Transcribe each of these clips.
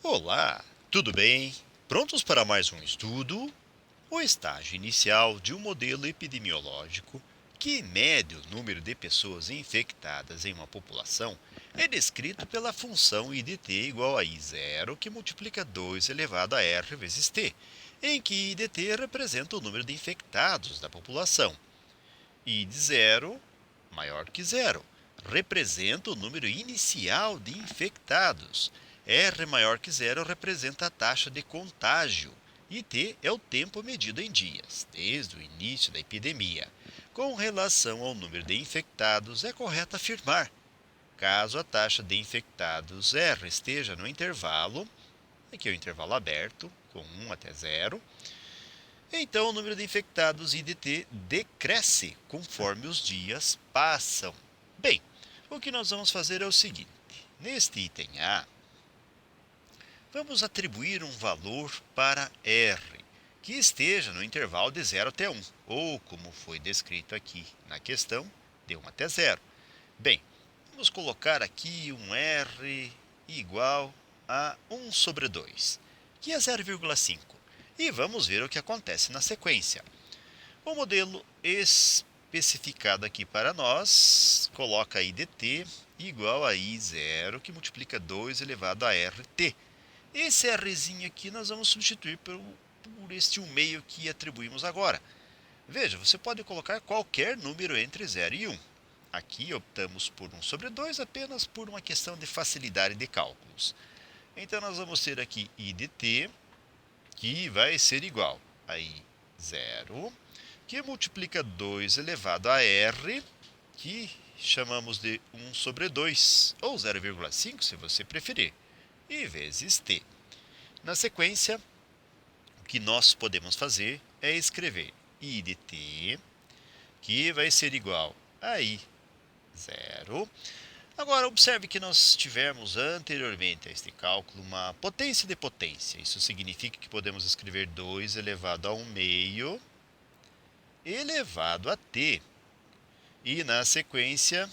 Olá, tudo bem? Prontos para mais um estudo? O estágio inicial de um modelo epidemiológico que mede o número de pessoas infectadas em uma população é descrito pela função IDT igual a I0, que multiplica 2 elevado a R vezes T, em que IDT representa o número de infectados da população. I de zero maior que zero representa o número inicial de infectados. R maior que zero representa a taxa de contágio. E T é o tempo medido em dias, desde o início da epidemia. Com relação ao número de infectados, é correto afirmar: caso a taxa de infectados R esteja no intervalo, aqui é o intervalo aberto, com 1 até 0, então o número de infectados IDT decresce conforme os dias passam. Bem, o que nós vamos fazer é o seguinte: neste item A, vamos atribuir um valor para R, que esteja no intervalo de 0 até 1, ou como foi descrito aqui na questão, de 1 até 0. Bem, vamos colocar aqui um R igual a 1 sobre 2, que é 0,5. E vamos ver o que acontece na sequência. O modelo especificado aqui para nós coloca IDT igual a I0, que multiplica 2 elevado a RT. Esse Rzinho aqui nós vamos substituir por este 1/2 que atribuímos agora. Veja, você pode colocar qualquer número entre 0 e 1. Aqui optamos por 1 sobre 2 apenas por uma questão de facilidade de cálculos. Então nós vamos ter aqui I de t, que vai ser igual a I0, que multiplica 2 elevado a R, que chamamos de 1 sobre 2, ou 0,5 se você preferir, e vezes t. Na sequência, o que nós podemos fazer é escrever I de t, que vai ser igual a I0. Agora, observe que nós tivemos anteriormente a este cálculo uma potência de potência. Isso significa que podemos escrever 2 elevado a 1/2 elevado a t. E, na sequência,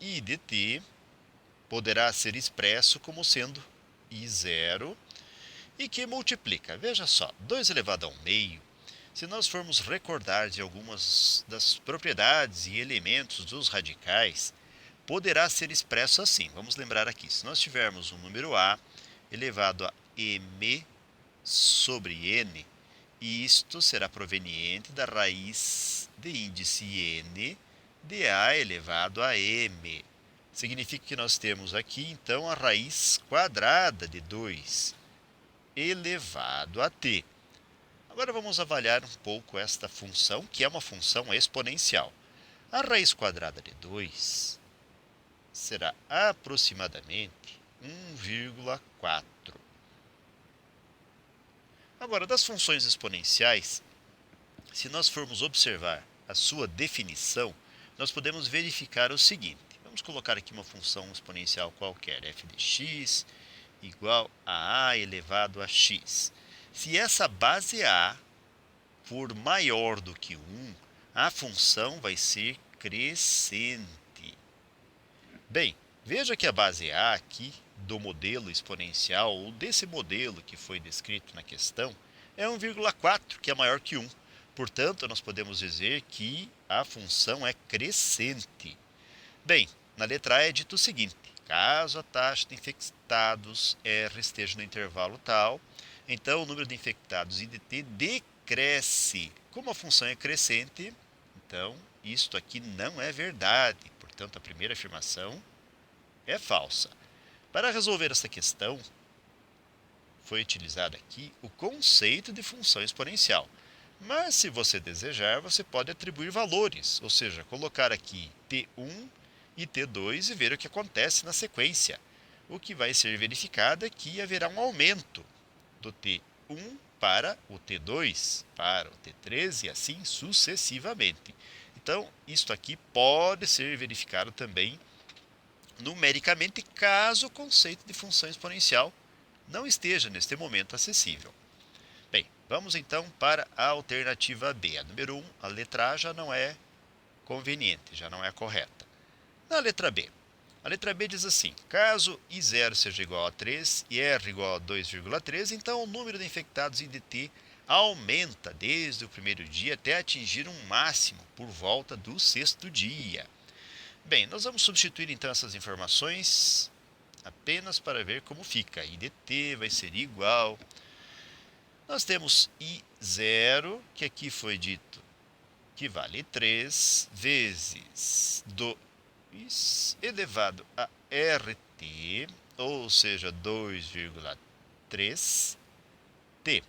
I de t poderá ser expresso como sendo I0 e que multiplica. Veja só, 2 elevado a 1/2. Se nós formos recordar de algumas das propriedades e elementos dos radicais, poderá ser expresso assim. Vamos lembrar aqui, se nós tivermos um número A elevado a m sobre n, isto será proveniente da raiz de índice n de A elevado a m. Significa que nós temos aqui, então, a raiz quadrada de 2 elevado a t. Agora vamos avaliar um pouco esta função, que é uma função exponencial. A raiz quadrada de 2 será aproximadamente 1,4. Agora, das funções exponenciais, se nós formos observar a sua definição, nós podemos verificar o seguinte. Vamos colocar aqui uma função exponencial qualquer, f de x igual a elevado a x. Se essa base a for maior do que 1, a função vai ser crescente. Bem, veja que a base a aqui do modelo exponencial, ou desse modelo que foi descrito na questão, é 1,4, que é maior que 1. Portanto, nós podemos dizer que a função é crescente. Bem, na letra A é dito o seguinte: caso a taxa de infectados R esteja no intervalo tal, então o número de infectados IDT decresce. Como a função é crescente, então isto aqui não é verdade. Portanto, a primeira afirmação é falsa. Para resolver essa questão, foi utilizado aqui o conceito de função exponencial. Mas, se você desejar, você pode atribuir valores, ou seja, colocar aqui t1 e t2 e ver o que acontece na sequência. O que vai ser verificado é que haverá um aumento do t1 para o t2, para o t3 e assim sucessivamente. Então, isto aqui pode ser verificado também numericamente, caso o conceito de função exponencial não esteja neste momento acessível. Bem, vamos então para a alternativa B. A número 1, a letra A já não é conveniente, já não é correta. Na letra B, A letra B diz assim: caso I0 seja igual a 3 e R igual a 2,3, então o número de infectados IDT aumenta desde o primeiro dia até atingir um máximo por volta do sexto dia. Bem, nós vamos substituir então essas informações apenas para ver como fica. IDT vai ser igual. Nós temos I0, que aqui foi dito que vale 3, vezes 2 elevado a RT, ou seja, 2,3T.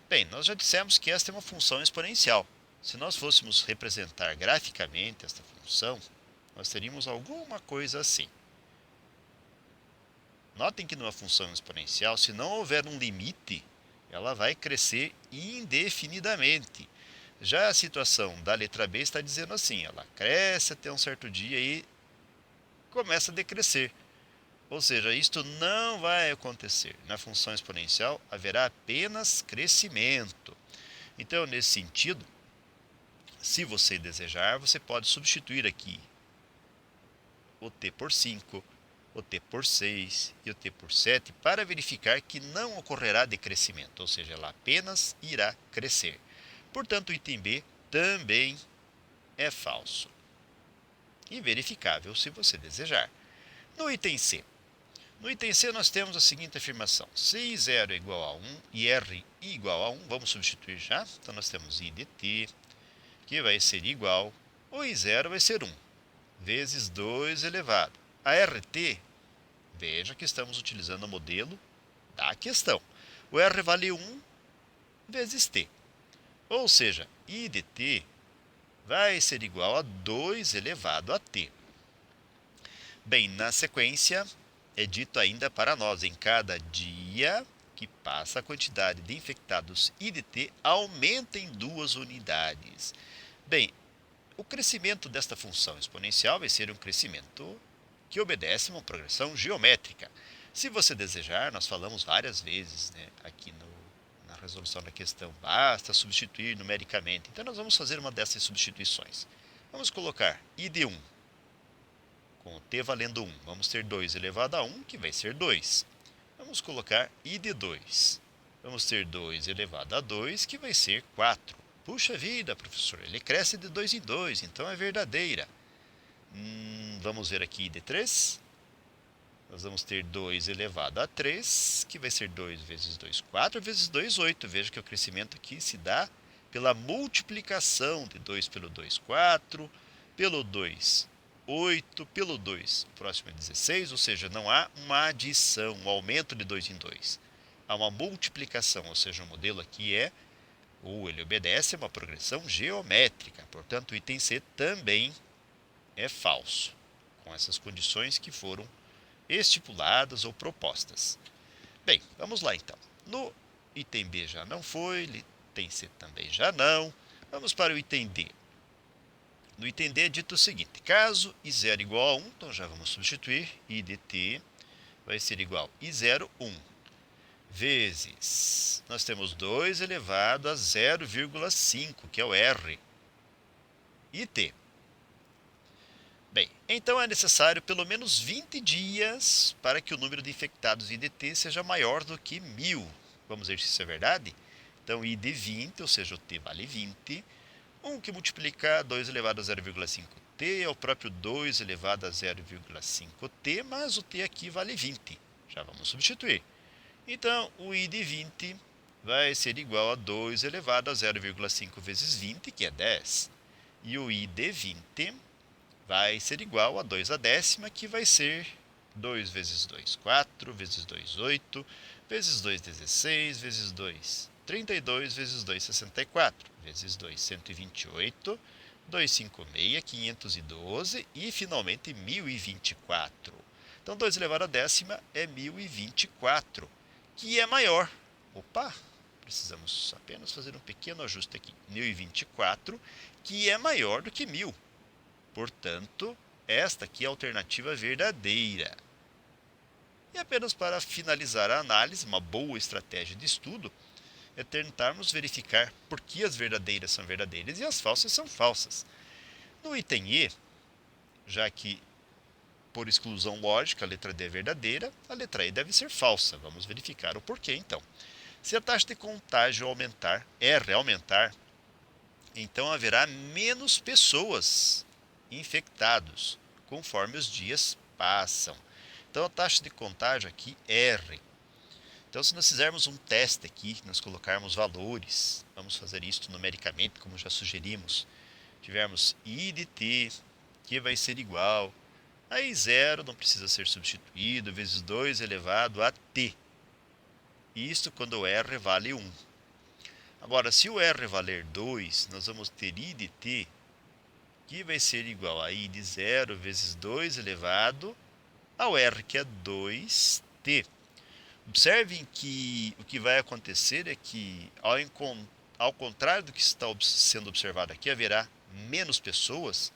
Bem, nós já dissemos que esta é uma função exponencial. Se nós fôssemos representar graficamente esta função, nós teríamos alguma coisa assim. Notem que numa função exponencial, se não houver um limite, ela vai crescer indefinidamente. Já a situação da letra B está dizendo assim, ela cresce até um certo dia e começa a decrescer. Ou seja, isto não vai acontecer. Na função exponencial haverá apenas crescimento. Então, nesse sentido, se você desejar, você pode substituir aqui o t por 5, o t por 6 e o t por 7 para verificar que não ocorrerá decrescimento, ou seja, ela apenas irá crescer. Portanto, o item B também é falso. E verificável se você desejar. No item C. No item C nós temos a seguinte afirmação. Se I0 é igual a 1 e R igual a 1, vamos substituir já. Então nós temos I de t, que vai ser igual, o I0 vai ser 1, vezes 2 elevado a RT. Veja que estamos utilizando o modelo da questão. O R vale 1 vezes t. Ou seja, I de t vai ser igual a 2 elevado a t. Bem, na sequência, é dito ainda para nós, em cada dia que passa, a quantidade de infectados IDT aumenta em 2 unidades. Bem, o crescimento desta função exponencial vai ser um crescimento que obedece a uma progressão geométrica. Se você desejar, nós falamos várias vezes, né, aqui na resolução da questão, basta substituir numericamente. Então, nós vamos fazer uma dessas substituições. Vamos colocar I de 1 com o t valendo 1. Vamos ter 2 elevado a 1, que vai ser 2. Vamos colocar I de 2. Vamos ter 2 elevado a 2, que vai ser 4. Puxa vida, professor, ele cresce de 2 em 2, então é verdadeira. Vamos ver aqui I de 3. Nós vamos ter 2 elevado a 3, que vai ser 2 vezes 2, 4 vezes 2, 8. Veja que o crescimento aqui se dá pela multiplicação de 2 pelo 2, 4, pelo 2, 8, pelo 2, o próximo é 16, ou seja, não há uma adição, um aumento de 2 em 2. Há uma multiplicação, ou seja, o modelo aqui ele obedece a uma progressão geométrica. Portanto, o item C também é falso, com essas condições que foram estipuladas ou propostas. Bem, vamos lá então. No item B já não foi, item C também já não. Vamos para o item D. No item D é dito o seguinte, caso I0 igual a 1, então já vamos substituir, I de t vai ser igual a I0, 1, vezes, nós temos 2 elevado a 0,5, que é o R, e t. Bem, então é necessário pelo menos 20 dias para que o número de infectados IDT seja maior do que 1000. Vamos ver se isso é verdade? Então, I de 20, ou seja, o t vale 20. 1 que multiplica 2 elevado a 0,5t é o próprio 2 elevado a 0,5t, mas o t aqui vale 20. Já vamos substituir. Então, o I de 20 vai ser igual a 2 elevado a 0,5 vezes 20, que é 10. E o I de 20 vai ser igual a 2 a décima, que vai ser 2 vezes 2, 4, vezes 2, 8, vezes 2, 16, vezes 2, 32, vezes 2, 64, vezes 2, 128, 256, 512 e, finalmente, 1024. Então, 2 elevado a décima é 1024, que é maior. Opa! Precisamos apenas fazer um pequeno ajuste aqui. 1024, que é maior do que 1000. Portanto, esta aqui é a alternativa verdadeira. E apenas para finalizar a análise, uma boa estratégia de estudo é tentarmos verificar por que as verdadeiras são verdadeiras e as falsas são falsas. No item E, já que por exclusão lógica, a letra D é verdadeira, a letra E deve ser falsa. Vamos verificar o porquê, então. Se a taxa de contágio aumentar, R aumentar, então haverá menos pessoas infectadas conforme os dias passam. Então a taxa de contágio aqui R. Então se nós fizermos um teste aqui, nós colocarmos valores, vamos fazer isto numericamente, como já sugerimos, tivermos I de t, que vai ser igual, aí 0 não precisa ser substituído, vezes 2 elevado a t. Isto quando o R vale 1. Agora, se o R valer 2, nós vamos ter I de t, que vai ser igual a I de 0 vezes 2 elevado ao R, que é 2t. Observem que o que vai acontecer é que, ao contrário do que está sendo observado aqui, haverá menos pessoas.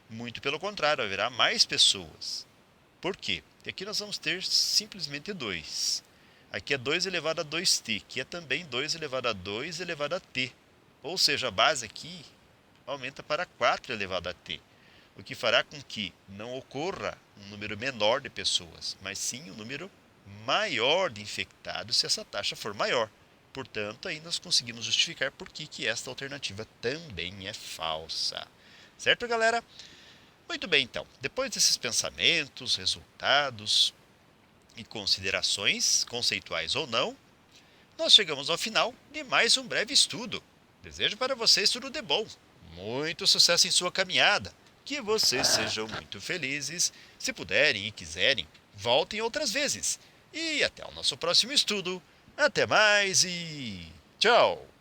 Muito pelo contrário, haverá mais pessoas. Por quê? Porque aqui nós vamos ter simplesmente 2. Aqui é 2 elevado a 2t, que é também 2 elevado a 2 elevado a t. Ou seja, a base aqui aumenta para 4 elevado a t, o que fará com que não ocorra um número menor de pessoas, mas sim um número maior de infectados se essa taxa for maior. Portanto, aí nós conseguimos justificar por que esta alternativa também é falsa. Certo, galera? Muito bem, então. Depois desses pensamentos, resultados e considerações, conceituais ou não, nós chegamos ao final de mais um breve estudo. Desejo para vocês tudo de bom. Muito sucesso em sua caminhada. Que vocês sejam muito felizes. Se puderem e quiserem, voltem outras vezes. E até o nosso próximo estudo. Até mais e tchau!